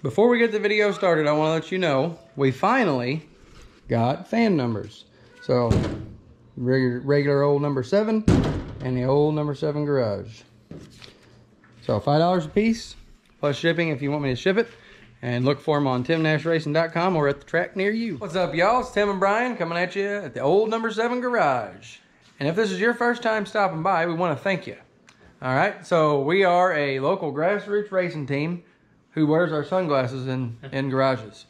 Before we get the video started, I want to let you know we finally got fan numbers. So regular old number 7 and the old number 7 garage. So $5 a piece plus shipping if you want me to ship it. And look for them on timnashracing.com or at the track near you. What's up, y'all? It's Tim and Brian coming at you at the old number 7 garage. And if this is your first time stopping by, we want to thank you. All right, so we are a local grassroots racing team who wears our sunglasses in garages.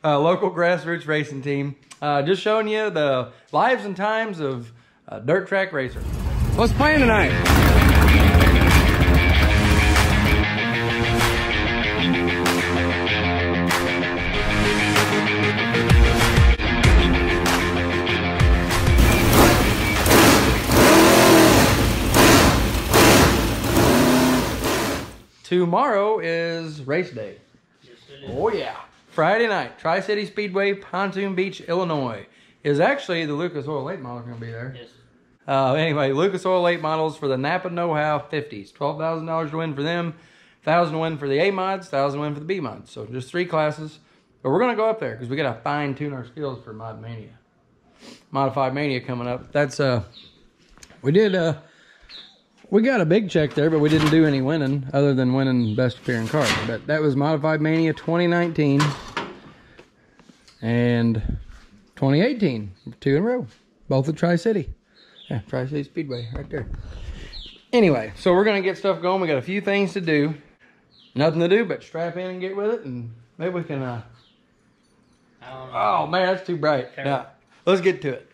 A local grassroots racing team. Just showing you the lives and times of a dirt track racer. What's playing tonight? Tomorrow is race day. Yes, it is. Oh yeah. Friday night, Tri-City Speedway, Pontoon Beach, Illinois. Is actually the Lucas Oil late model going to be there. Yes. Anyway, Lucas Oil late models for the Napa Know-How 50s. $12,000 to win for them. $1,000 to win for the A mods, $1,000 to win for the B mods. So just 3 classes. But we're going to go up there because we got to fine tune our skills for Mod Mania. Modified Mania coming up. That's we got a big check there, but we didn't do any winning other than winning best appearing car. But that was Modified Mania 2019 and 2018, 2 in a row, both at Tri-City. Yeah, Tri-City Speedway right there. Anyway, so we're gonna get stuff going. We got a few things to do. Nothing to do but strap in and get with it, and maybe we can. Oh man, that's too bright. Okay. Yeah, let's get to it.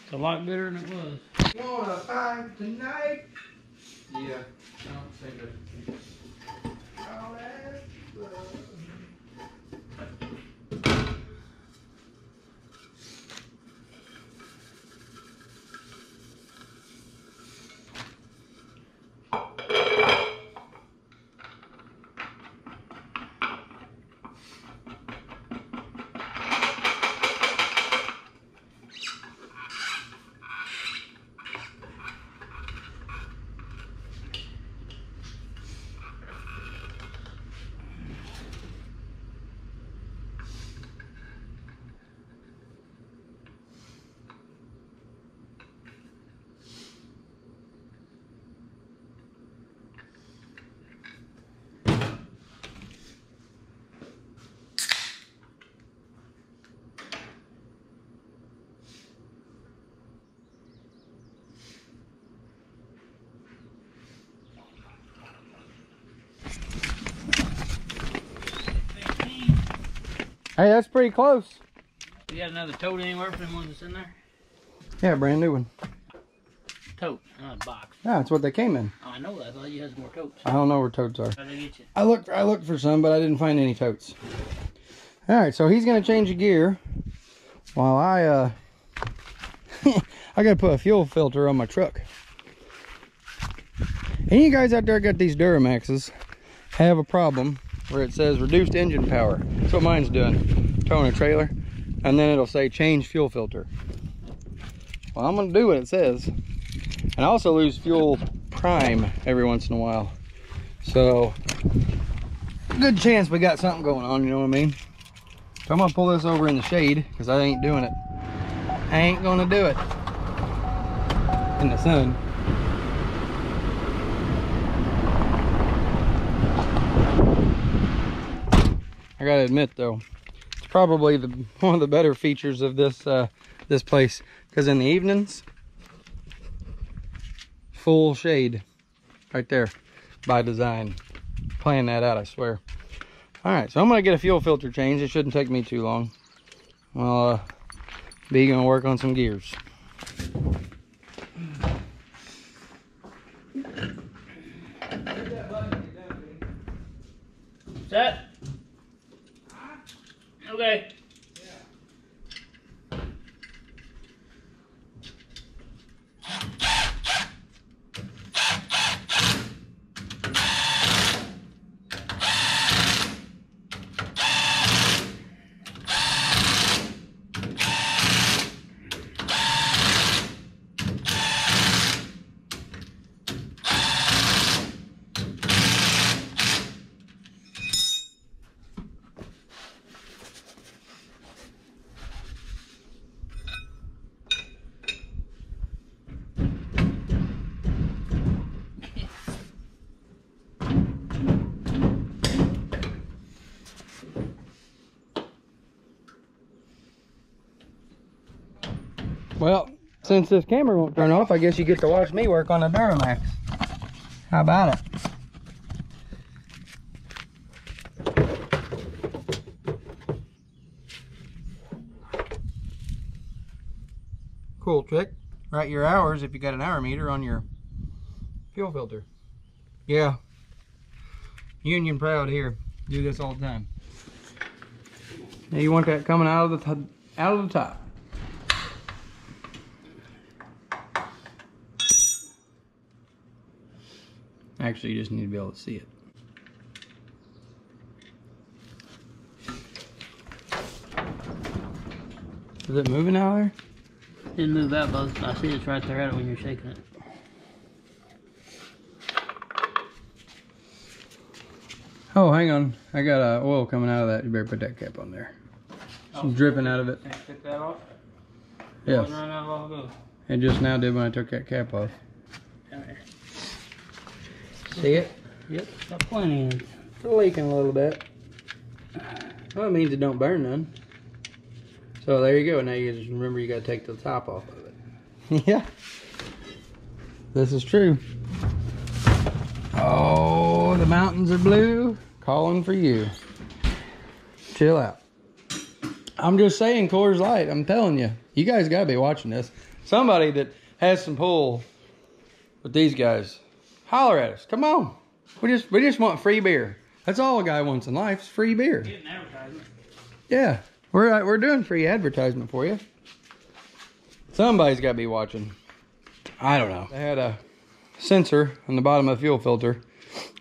It's a lot better than it was. Wanna fight tonight? Yeah, I don't think that. All that love. Hey, that's pretty close. You got another tote anywhere for them ones that's in there? Yeah, brand new one. Tote, not a box. Yeah, that's what they came in. Oh, I know that. I thought you had some more totes. I don't know where totes are. How'd they get you? I looked for some, but I didn't find any totes. All right, so he's gonna change the gear while I gotta put a fuel filter on my truck. Any of you guys out there got these Duramaxes have a problem where it says reduced engine power. That's what mine's doing. Towing a trailer, and then it'll say change fuel filter. Well, I'm gonna do what it says. And I also lose fuel prime every once in a while. So, good chance we got something going on, you know what I mean? So I'm gonna pull this over in the shade because I ain't doing it. I ain't gonna do it in the sun. I gotta admit though, it's probably one of the better features of this this place, because in the evenings, full shade right there by design. Playing that out, I swear. All right, so I'm gonna get a fuel filter change. It shouldn't take me too long. Well, B gonna work on some gears. Set. Okay. Well, since this camera won't turn off, I guess you get to watch me work on the Duramax. How about it? Cool trick. Write your hours if you got an hour meter on your fuel filter. Yeah. Union proud here. Do this all the time. Now you want that coming out of the top. Actually, you just need to be able to see it. Is it moving out there? Didn't move out, but I see it's right there at it when you're shaking it. Oh, hang on. I got oil coming out of that. You better put that cap on there. Some dripping out of it. Can I take that off? Yes. Run out a while ago. It just now did when I took that cap off. Okay. See it? Yep, got plenty in. It's leaking a little bit. Well, it means it don't burn none. So there you go. Now you just remember you got to take the top off of it. Yeah. This is true. Oh, the mountains are blue. Calling for you. Chill out. I'm just saying Coors Light. I'm telling you. You guys got to be watching this. Somebody that has some pull with these guys. Holler at us. Come on. We just want free beer. That's all a guy wants in life is free beer. Get an advertisement. Yeah. We're doing free advertisement for you. Somebody's got to be watching. I don't know. They had a sensor on the bottom of the fuel filter.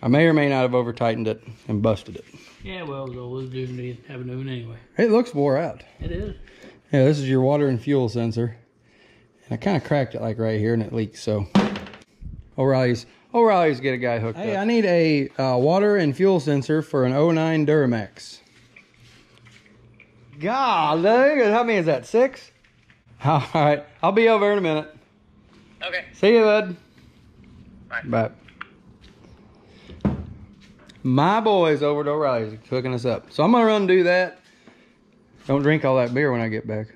I may or may not have over tightened it and busted it. Yeah, well, it was always due to have a new one anyway. It looks wore out. It is. Yeah, this is your water and fuel sensor. And I kind of cracked it like right here and it leaks, so O'Reilly's get a guy hooked up. Hey, I need a water and fuel sensor for an 09 Duramax. Golly, how many is that, 6? All right, I'll be over in a minute. Okay. See you, bud. Bye. Bye. My boy's over at O'Reilly's hooking us up. So I'm going to run and do that. Don't drink all that beer when I get back.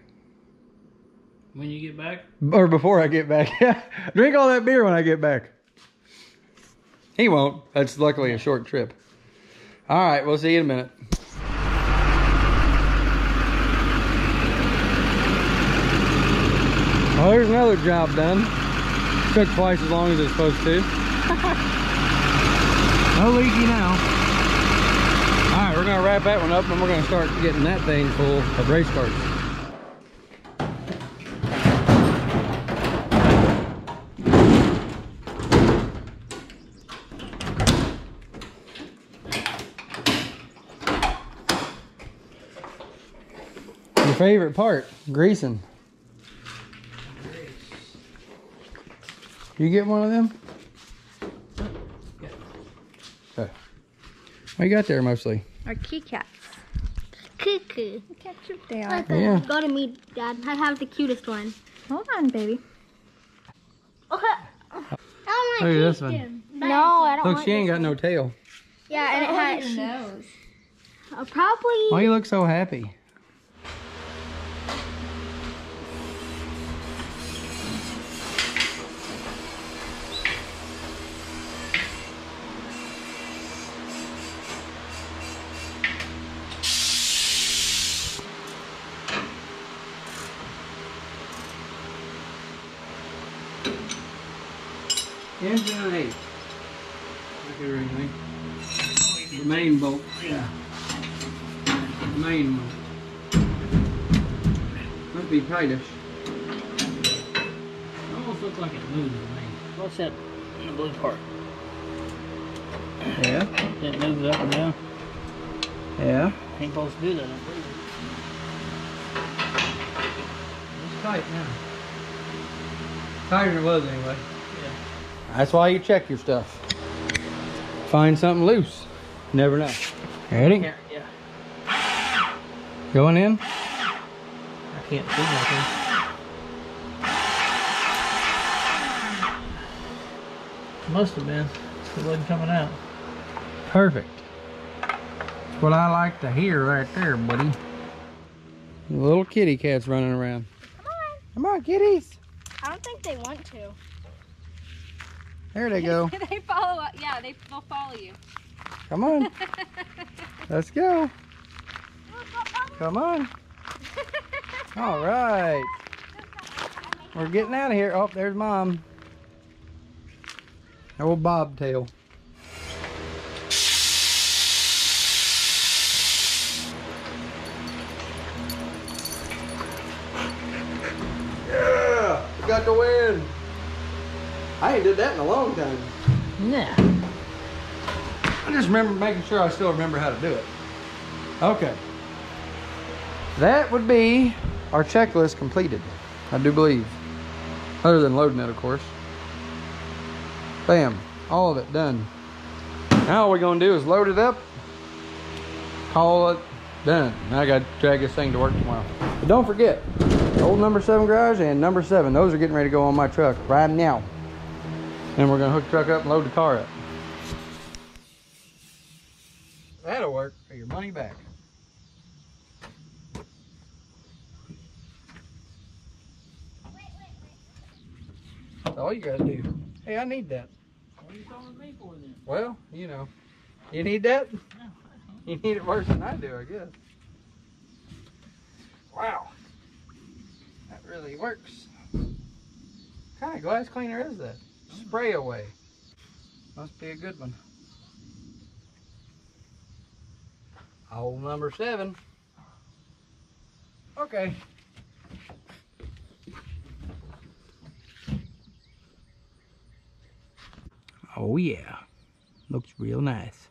When you get back? Or before I get back. Drink all that beer when I get back. He won't. That's luckily a short trip. All right, we'll see you in a minute. Well, there's another job done. Took twice as long as it's supposed to. No leaky now. All right, we're gonna wrap that one up and we're gonna start getting that thing full of race cars. Your favorite part, greasing. You get one of them? Yeah. Okay. What you got there mostly? Our key cats. Cuckoo. Look how cute they are. Yeah. Go to me, Dad. I have the cutest one. Hold on, baby. Okay. Look at this one. No, I don't Look, want she ain't this got no tail. Yeah, and it has... nose. Probably... Why you look so happy? Engine and 8. Look at everything. The main bolt. Yeah. The main one. Must be tightish. It almost looks like it moves to me. What's that in the blue part? Yeah. That moves up and down. Yeah. Ain't supposed to do that, I don't believe it. It's tight now. Tighter than it was anyway. Yeah. That's why you check your stuff. Find something loose. Never know. Ready? Yeah. Going in? I can't see nothing. Must have been. It wasn't coming out. Perfect. That's what I like to hear right there, buddy. The little kitty cat's running around. Come on. Come on, kitties. I don't think they want to. There they go. They follow up. Yeah, they'll follow you. Come on. Let's go. Come on. All right. We're getting out of here. Oh, there's Mom. Old bobtail. Yeah, we got the win. I ain't did that in a long time. Yeah. I just remember making sure I still remember how to do it. Okay. That would be our checklist completed, I do believe. Other than loading it, of course. Bam. All of it done. Now all we're going to do is load it up. Call it done. Now I got to drag this thing to work tomorrow. But don't forget, old number 7 garage and number 7. Those are getting ready to go on my truck right now. And we're going to hook the truck up and load the car up. That'll work for your money back. That's all you gotta do. Hey, I need that. What are you talking to me for then? Well, you know. You need that? No. You need it worse than I do, I guess. Wow. That really works. What kind of glass cleaner is that? Spray away. Must be a good one. Old number 7. Okay. Oh yeah. Looks real nice.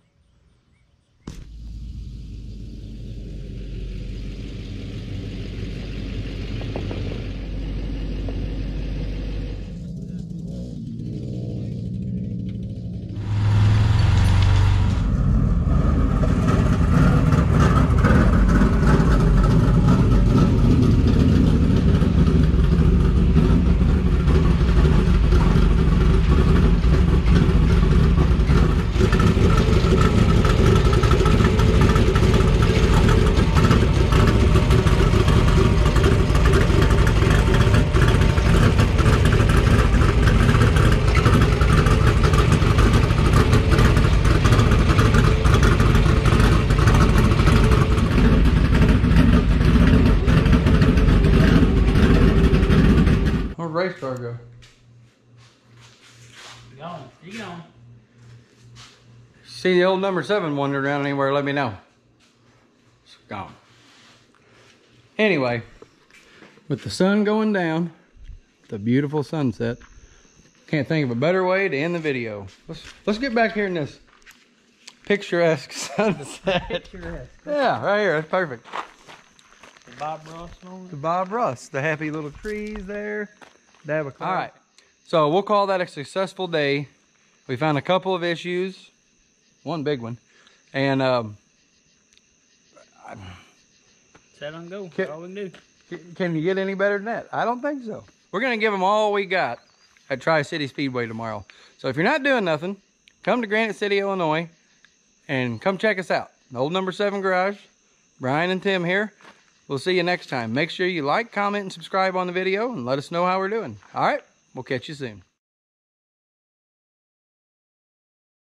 Race car go? Gone. You gone. See the old number 7 wandering around anywhere, let me know. It's gone. Anyway, with the sun going down, the beautiful sunset, can't think of a better way to end the video. Let's get back here in this picturesque sunset. Picturesque. Yeah, right here, that's perfect. The Bob Ross moment. The Bob Ross, the happy little trees there. All right, so we'll call that a successful day. We found a couple of issues, one big one, and Set on go. That's all we can do. Can you get any better than that? I don't think so. We're gonna give them all we got at Tri-City Speedway tomorrow. So if you're not doing nothing, come to Granite City, Illinois, and come check us out. The old number 7 garage. Brian and Tim here. We'll see you next time. Make sure you like, comment, and subscribe on the video and let us know how we're doing. All right, we'll catch you soon.